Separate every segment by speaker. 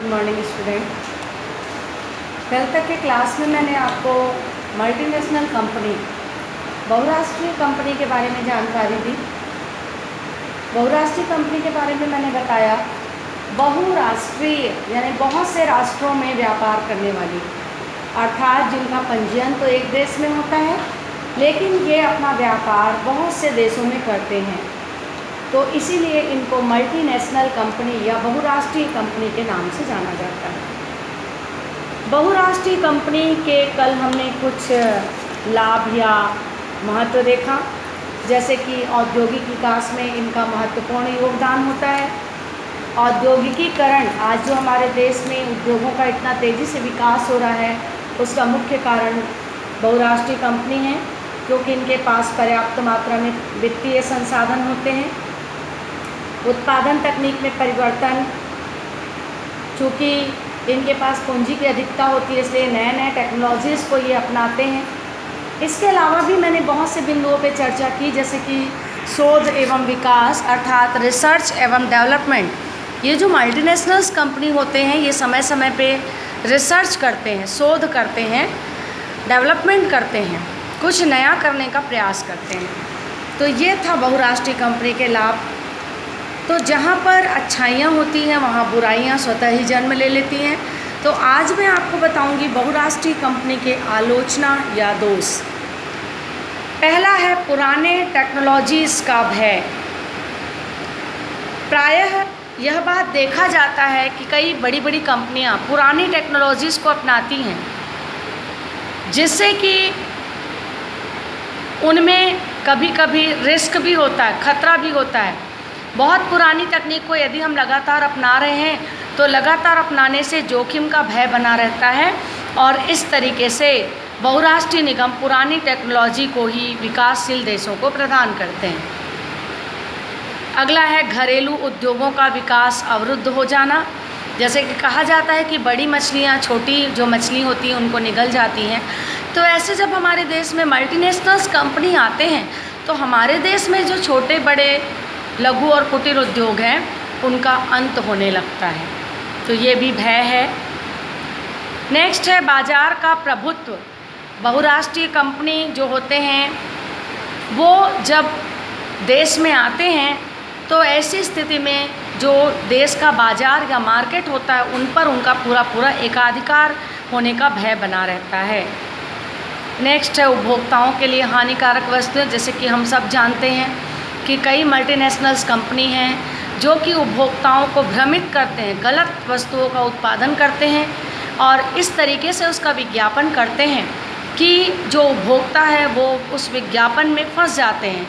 Speaker 1: Good morning student. कल तक के क्लास में मैंने आपको मल्टीनेशनल कंपनी, बहुराष्ट्रीय कंपनी के बारे में जानकारी दी। बहुराष्ट्रीय कंपनी के बारे में मैंने बताया बहुराष्ट्रीय यानी बहुत से राष्ट्रों में व्यापार करने वाली, अर्थात जिनका पंजीयन तो एक देश में होता है लेकिन ये अपना व्यापार बहुत से देशों में करते हैं, तो इसीलिए इनको मल्टीनेशनल कंपनी या बहुराष्ट्रीय कंपनी के नाम से जाना जाता है। बहुराष्ट्रीय कंपनी के कल हमने कुछ लाभ या महत्व देखा, जैसे कि औद्योगिक विकास में इनका महत्वपूर्ण योगदान होता है। औद्योगिकीकरण, आज जो हमारे देश में उद्योगों का इतना तेज़ी से विकास हो रहा है उसका मुख्य कारण बहुराष्ट्रीय कंपनी है, क्योंकि इनके पास पर्याप्त मात्रा में वित्तीय संसाधन होते हैं। उत्पादन तकनीक में परिवर्तन, चूँकि इनके पास पूंजी की अधिकता होती है इसलिए नए नए टेक्नोलॉजीज़ को ये अपनाते हैं। इसके अलावा भी मैंने बहुत से बिंदुओं पे चर्चा की, जैसे कि शोध एवं विकास अर्थात रिसर्च एवं डेवलपमेंट। ये जो मल्टीनेशनल्स कंपनी होते हैं ये समय समय पे रिसर्च करते हैं, शोध करते हैं, डेवलपमेंट करते हैं, कुछ नया करने का प्रयास करते हैं। तो ये था बहुराष्ट्रीय कंपनी के लाभ। तो जहाँ पर अच्छाइयाँ होती हैं वहाँ बुराइयाँ स्वतः ही जन्म ले लेती हैं। तो आज मैं आपको बताऊंगी बहुराष्ट्रीय कंपनी के आलोचना या दोष। पहला है पुराने टेक्नोलॉजीज़ का भय। प्रायः यह बात देखा जाता है कि कई बड़ी बड़ी कंपनियां पुरानी टेक्नोलॉजीज़ को अपनाती हैं, जिससे कि उनमें कभी कभी रिस्क भी होता है, खतरा भी होता है। बहुत पुरानी तकनीक को यदि हम लगातार अपना रहे हैं तो लगातार अपनाने से जोखिम का भय बना रहता है, और इस तरीके से बहुराष्ट्रीय निगम पुरानी टेक्नोलॉजी को ही विकासशील देशों को प्रदान करते हैं। अगला है घरेलू उद्योगों का विकास अवरुद्ध हो जाना। जैसे कि कहा जाता है कि बड़ी मछलियाँ छोटी जो मछली होती हैं उनको निगल जाती हैं, तो ऐसे जब हमारे देश में मल्टीनेशनल्स कंपनी आते हैं तो हमारे देश में जो छोटे बड़े लघु और कुटीर उद्योग हैं उनका अंत होने लगता है। तो ये भी भय है। नेक्स्ट है बाजार का प्रभुत्व। बहुराष्ट्रीय कंपनी जो होते हैं वो जब देश में आते हैं तो ऐसी स्थिति में जो देश का बाजार या मार्केट होता है उन पर उनका पूरा एकाधिकार होने का भय बना रहता है। नेक्स्ट है उपभोक्ताओं के लिए हानिकारक वस्तुएं। जैसे कि हम सब जानते हैं कि कई मल्टीनेशनल्स कंपनी हैं जो कि उपभोक्ताओं को भ्रमित करते हैं, गलत वस्तुओं का उत्पादन करते हैं और इस तरीके से उसका विज्ञापन करते हैं कि जो उपभोक्ता है वो उस विज्ञापन में फंस जाते हैं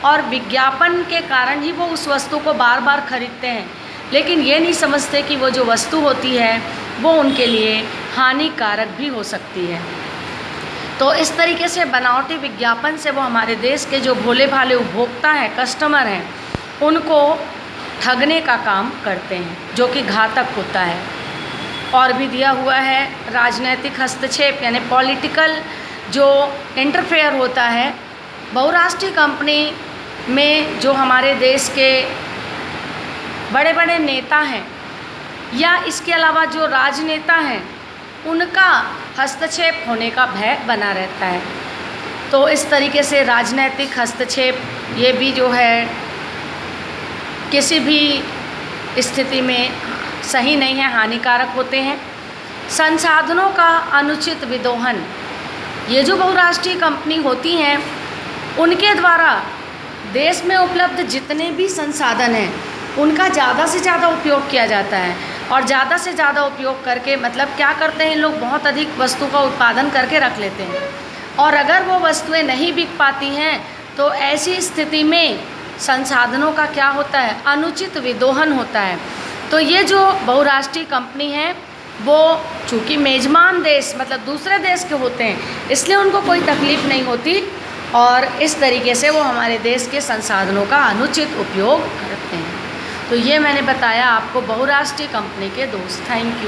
Speaker 1: और विज्ञापन के कारण ही वो उस वस्तु को बार बार खरीदते हैं, लेकिन ये नहीं समझते कि वो जो वस्तु होती है वो उनके लिए हानिकारक भी हो सकती है। तो इस तरीके से बनावटी विज्ञापन से वो हमारे देश के जो भोले भाले उपभोक्ता हैं, कस्टमर हैं, उनको ठगने का काम करते हैं, जो कि घातक होता है। और भी दिया हुआ है राजनीतिक हस्तक्षेप यानी पॉलिटिकल जो इंटरफेयर होता है। बहुराष्ट्रीय कंपनी में जो हमारे देश के बड़े बड़े नेता हैं या इसके अलावा जो राजनेता हैं उनका हस्तक्षेप होने का भय बना रहता है। तो इस तरीके से राजनीतिक हस्तक्षेप ये भी जो है किसी भी स्थिति में सही नहीं है, हानिकारक होते हैं। संसाधनों का अनुचित विदोहन। ये जो बहुराष्ट्रीय कंपनी होती हैं उनके द्वारा देश में उपलब्ध जितने भी संसाधन हैं उनका ज़्यादा से ज़्यादा उपयोग किया जाता है, और ज़्यादा से ज़्यादा उपयोग करके मतलब क्या करते हैं, लोग बहुत अधिक वस्तु का उत्पादन करके रख लेते हैं, और अगर वो वस्तुएं नहीं बिक पाती हैं तो ऐसी स्थिति में संसाधनों का क्या होता है, अनुचित विदोहन होता है। तो ये जो बहुराष्ट्रीय कंपनी है वो चूँकि मेज़बान देश मतलब दूसरे देश के होते हैं इसलिए उनको कोई तकलीफ़ नहीं होती, और इस तरीके से वो हमारे देश के संसाधनों का अनुचित उपयोग करते हैं। तो ये मैंने बताया आपको बहुराष्ट्रीय कंपनी के दोष। Thank you.